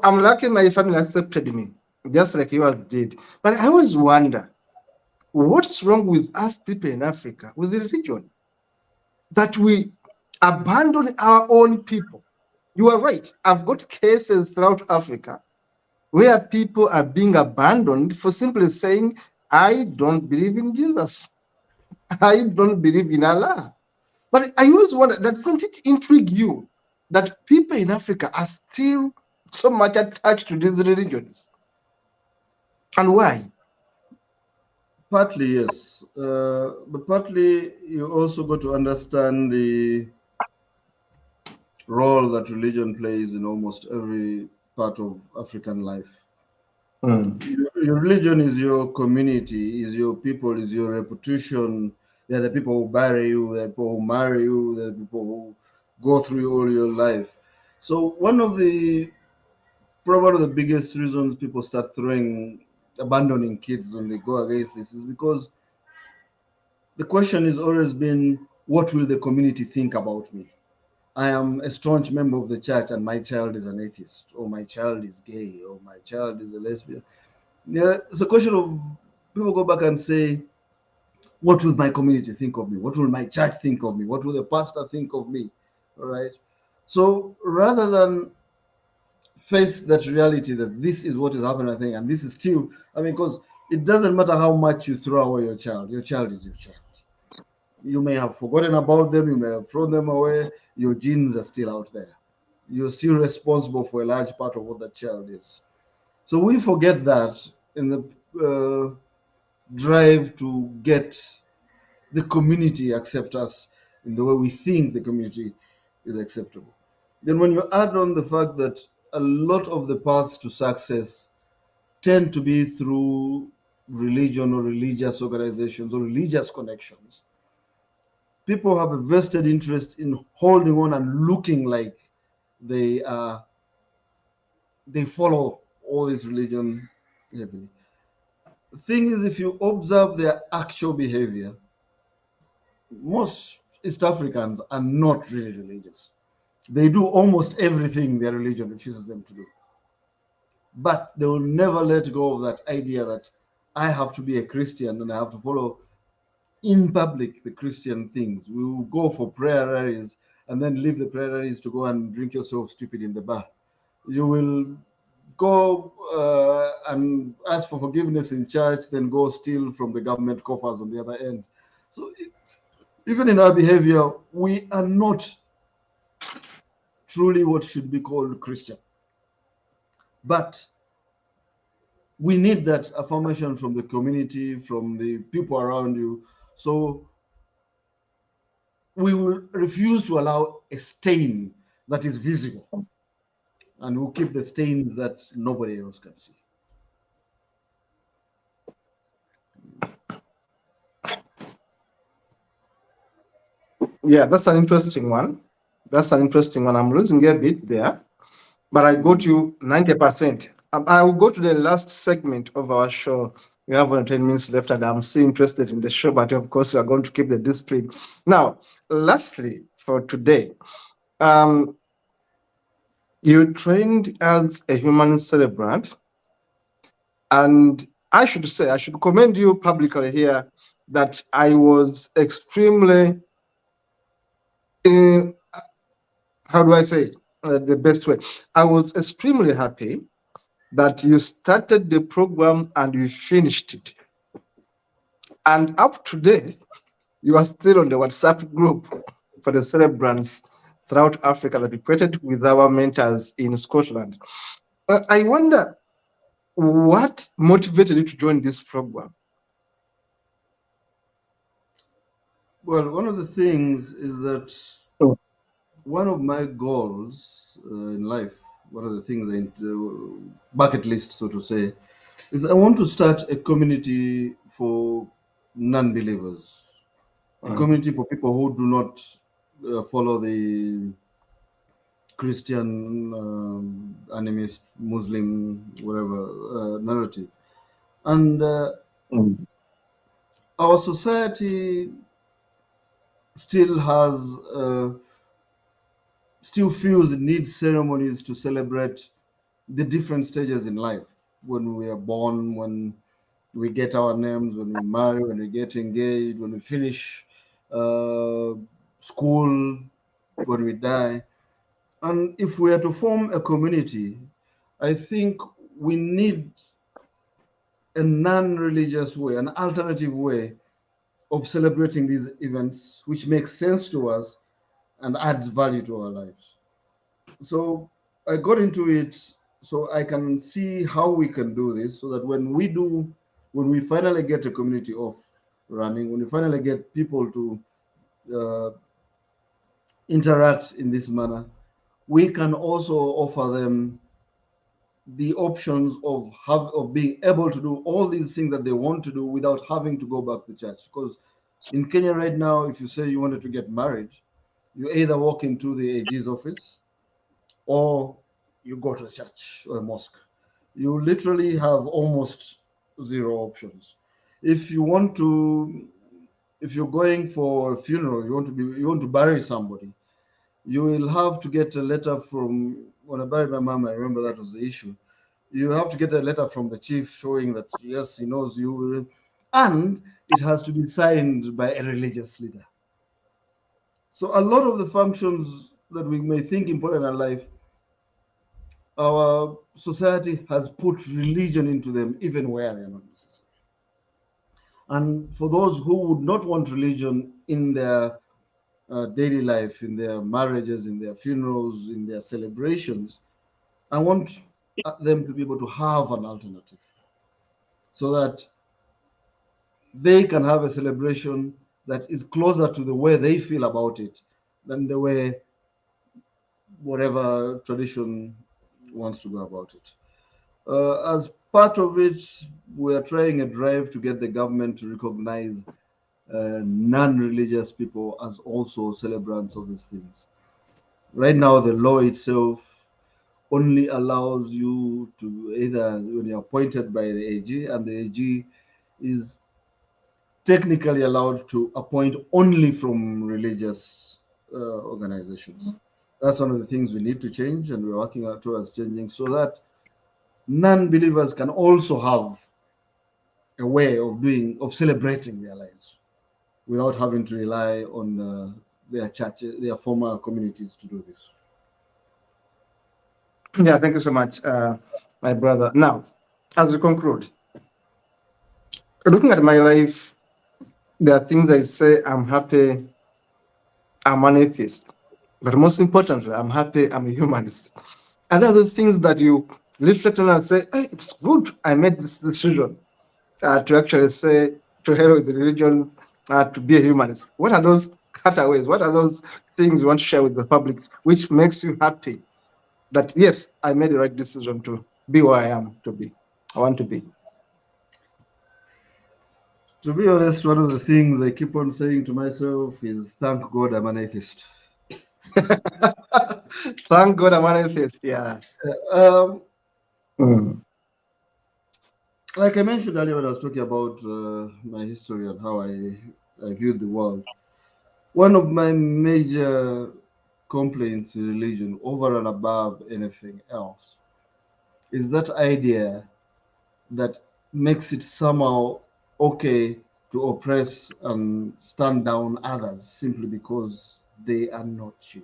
I'm lucky my family accepted me, just like yours did. But I always wonder, what's wrong with us people in Africa, with the religion, that we abandon our own people? You are right. I've got cases throughout Africa where people are being abandoned for simply saying, I don't believe in Jesus. I don't believe in Allah. But I always wonder, doesn't it intrigue you that people in Africa are still so much attached to these religions? And why? Partly, yes. But partly, you also got to understand the role that religion plays in almost every part of African life. Mm. Your religion is your community, is your people, is your reputation. They're the people who bury you, they're the people who marry you, they're the people who go through you all your life. So one of the probably one of the biggest reasons people start abandoning kids when they go against this is because the question has always been, what will the community think about me? I am a staunch member of the church and my child is an atheist, or my child is gay, or my child is a lesbian. Yeah, it's a question of people go back and say, what will my community think of me? What will my church think of me? What will the pastor think of me? All right. So rather than face that reality that this is what is happening, I think, and this is still, I mean, because it doesn't matter how much you throw away your child is your child. You may have forgotten about them, you may have thrown them away, your genes are still out there. You're still responsible for a large part of what that child is. So we forget that in the drive to get the community accept us in the way we think the community is acceptable. Then when you add on the fact that a lot of the paths to success tend to be through religion or religious organizations or religious connections, people have a vested interest in holding on and looking like they are they follow all this religion heavily. The thing is, if you observe their actual behavior, most East Africans are not really religious. They do almost everything their religion refuses them to do. But they will never let go of that idea that I have to be a Christian and I have to follow in public the Christian things. We will go for prayer rallies and then leave the prayer rallies to go and drink yourself stupid in the bar. You will go and ask for forgiveness in church, then go steal from the government coffers on the other end. So even in our behavior, we are not truly what should be called Christian. But we need that affirmation from the community, from the people around you. So we will refuse to allow a stain that is visible, and we'll keep the stains that nobody else can see. Yeah, that's an interesting one. That's an interesting one. I'm losing a bit there, but I got you 90%. I will go to the last segment of our show. We have only 10 minutes left, and I'm still interested in the show, but of course, we are going to keep the discipline. Now, lastly, for today, you trained as a human celebrant, and I should commend you publicly here that I was extremely, how do I say the best way? I was extremely happy that you started the program and you finished it. And up to date, you are still on the WhatsApp group for the celebrants throughout Africa that we created with our mentors in Scotland. I wonder what motivated you to join this program? Well, one of the things is that one of my goals in life, one of the things bucket list, so to say, is I want to start a community for non-believers, a community for people who do not follow the Christian, animist, Muslim, whatever narrative. And our society still feels it needs ceremonies to celebrate the different stages in life. When we are born, when we get our names, when we marry, when we get engaged, when we finish school, when we die. And if we are to form a community, I think we need a non-religious way, an alternative way of celebrating these events, which makes sense to us and adds value to our lives. So I got into it so I can see how we can do this, so that when we finally get a community off running, when we finally get people to interact in this manner, we can also offer them the options of being able to do all these things that they want to do without having to go back to church. Because in Kenya right now, if you say you wanted to get married, you either walk into the AG's office or you go to a church or a mosque. You literally have almost zero options. If you're going for a funeral, you want to bury somebody, you will have to get a letter from, when I buried my mom, I remember that was the issue. You have to get a letter from the chief showing that yes, he knows you, and it has to be signed by a religious leader. So a lot of the functions that we may think important in life, our society has put religion into them, even where they are not necessary. And for those who would not want religion in their daily life, in their marriages, in their funerals, in their celebrations, I want them to be able to have an alternative, so that they can have a celebration that is closer to the way they feel about it than the way whatever tradition wants to go about it. As part of it, we are trying a drive to get the government to recognize non-religious people as also celebrants of these things. Right now, the law itself only allows you to, either when you're appointed by the AG, and the AG is technically allowed to appoint only from religious organizations. That's one of the things we need to change, and we're working towards changing, so that non-believers can also have a way of celebrating their lives without having to rely on their churches, their former communities to do this. Yeah, thank you so much, my brother. Now, as we conclude, looking at my life, there are things I say I'm happy I'm an atheist. But most importantly, I'm happy I'm a humanist. And there are the things that you reflect on and say, hey, it's good I made this decision to actually say, to hell with the religions, to be a humanist. What are those cutaways? What are those things you want to share with the public which makes you happy that, yes, I made the right decision to be where I am to be, I want to be? To be honest, one of the things I keep on saying to myself is, thank God I'm an atheist. Thank God I'm an atheist, yeah. Um, Mm. like I mentioned earlier when I was talking about my history and how I viewed the world, one of my major complaints in religion, over and above anything else, is that idea that makes it somehow okay to oppress and stand down others simply because they are not you.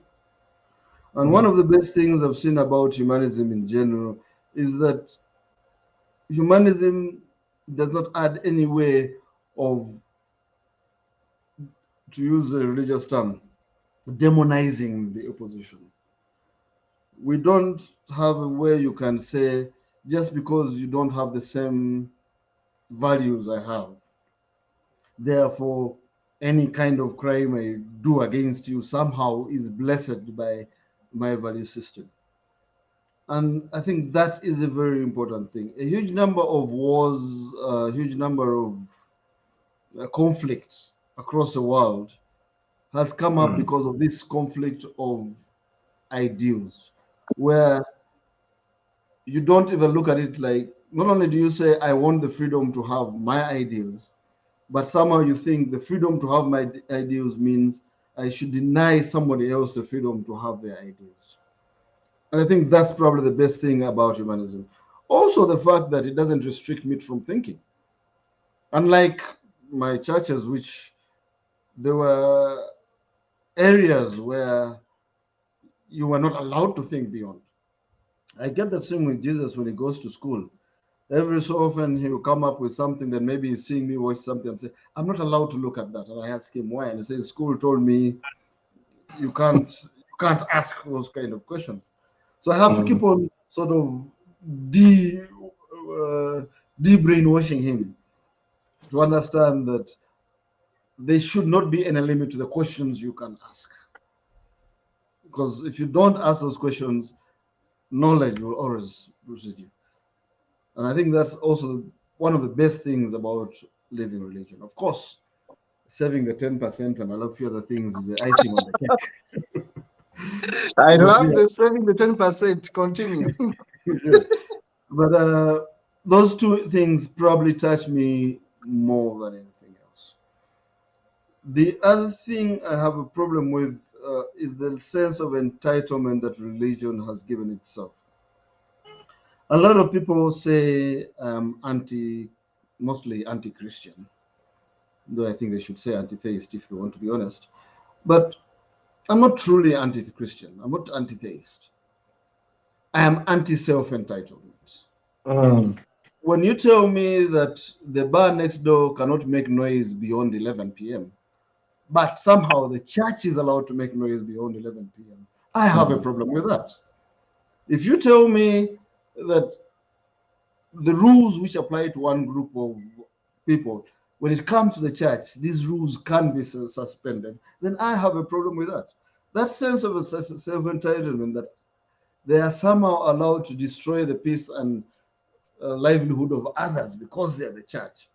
And one of the best things I've seen about humanism in general is that humanism does not add any way of, to use a religious term, demonizing the opposition. We don't have a way you can say, just because you don't have the same values I have, therefore any kind of crime I do against you somehow is blessed by my value system. And I think that is a very important thing. A huge number of wars, a huge number of conflicts across the world has come up Mm. because of this conflict of ideals, where you don't even look at it like, not only do you say, I want the freedom to have my ideals, but somehow you think the freedom to have my ideals means I should deny somebody else the freedom to have their ideas. And I think that's probably the best thing about humanism. Also, the fact that it doesn't restrict me from thinking. Unlike my churches, which there were areas where you were not allowed to think beyond. I get the same with Jesus when he goes to school. Every so often he will come up with something that maybe he's seeing me watch something and say, I'm not allowed to look at that. And I ask him why. And he says, school told me you can't ask those kind of questions. So I have to keep on sort of de-brainwashing him to understand that there should not be any limit to the questions you can ask. Because if you don't ask those questions, knowledge will always precede you. And I think that's also one of the best things about living religion. Of course, saving the 10% and a lot of few other things is the icing on the cake. I But love yeah, the saving the 10%. Continue. yeah. But those two things probably touch me more than anything else. The other thing I have a problem with is the sense of entitlement that religion has given itself. A lot of people say mostly anti-Christian, though I think they should say anti-theist if they want to be honest. But I'm not truly anti-Christian. I'm not anti-theist. I am anti-self-entitlement. Mm. When you tell me that the bar next door cannot make noise beyond 11 p.m., but somehow the church is allowed to make noise beyond 11 p.m., I have a problem with that. If you tell me that the rules which apply to one group of people, when it comes to the church, these rules can be suspended, then I have a problem with that. That sense of a self-entitlement that they are somehow allowed to destroy the peace and livelihood of others because they're the church.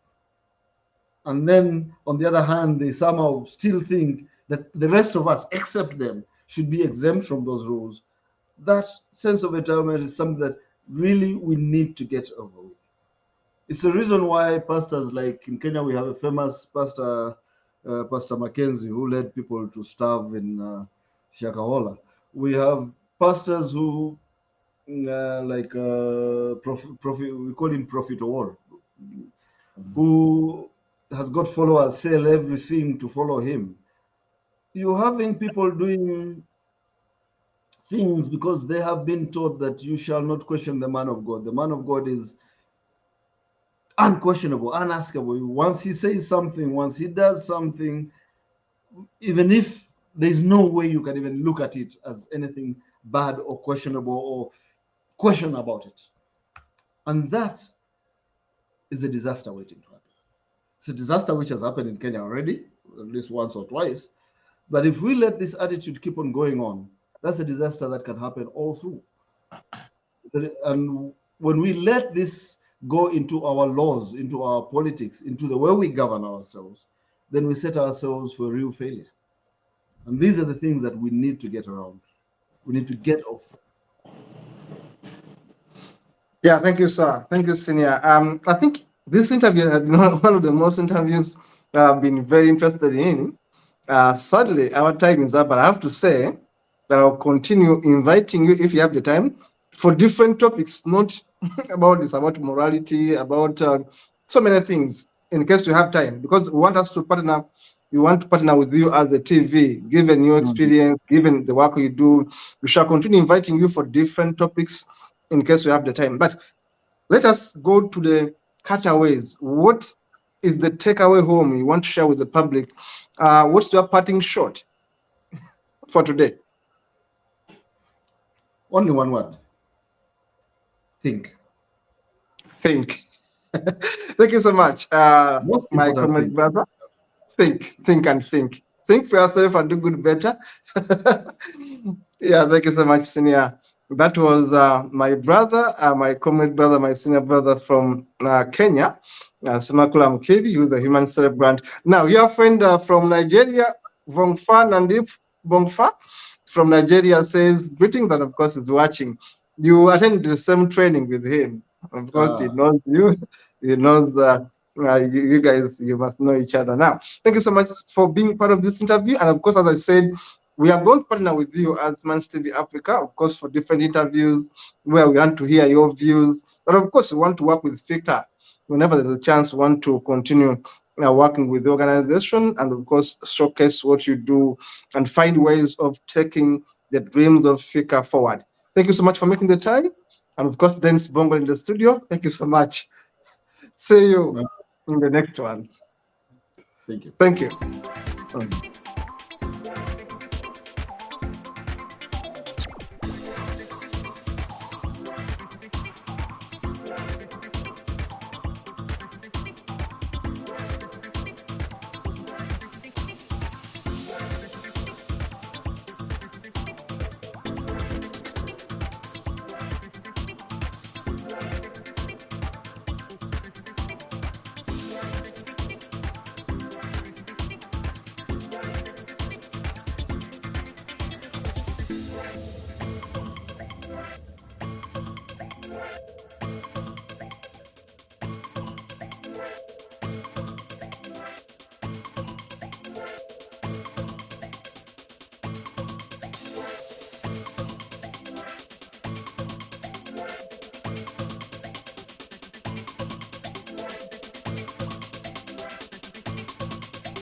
And then, on the other hand, they somehow still think that the rest of us, except them, should be exempt from those rules. That sense of entitlement is something that really we need to get over with. It's the reason why pastors, like in Kenya, we have a famous pastor, Pastor Mackenzie, who led people to starve in Shakahola. We have pastors who, we call him Prophet War, who has got followers, sell everything to follow him. You're having people doing things because they have been taught that you shall not question the man of God. The man of God is unquestionable, unaskable. Once he says something, once he does something, even if there's no way you can even look at it as anything bad or questionable or question about it. And that is a disaster waiting to happen. It's a disaster which has happened in Kenya already, at least once or twice. But if we let this attitude keep on going on, that's a disaster that can happen all through. And when we let this go into our laws, into our politics, into the way we govern ourselves, then we set ourselves for real failure. And these are the things that we need to get around. We need to get off. Yeah, thank you, sir. Thank you, Senior. I think this interview has been one of the most interviews that I've been very interested in. Sadly, our time is up, but I have to say that I'll continue inviting you if you have the time for different topics, not about this, about morality, about so many things, in case you have time, because we want us to partner. We want to partner with you as a TV, given your experience, given the work you do. We shall continue inviting you for different topics in case we have the time. But let us go to the cutaways. What is the takeaway home you want to share with the public? What's your parting shot for today? Only one word. Think. Think. Thank you so much, my comrade brother. Think and think. Think for yourself and do good better. Yeah, thank you so much, Senior. That was my brother, my comrade brother, my senior brother from Kenya, SSEMAKULA MUKIIBI, who is the human celebrant. Now, your friend from Nigeria, Vongfa Nandip Bongfa from Nigeria says, greetings, and of course is watching. You attended the same training with him. Of course, he knows you. He knows you guys, you must know each other now. Thank you so much for being part of this interview. And of course, as I said, we are going to partner with you as Humanist TV Africa, of course, for different interviews where we want to hear your views. But of course, we want to work with FIKA. Whenever there's a chance, we want to continue working with the organization and, of course, showcase what you do and find ways of taking the dreams of FIKA forward. Thank you so much for making the time. And of course, Dennis Bongo in the studio. Thank you so much. See you in the next one. Thank you. Thank you.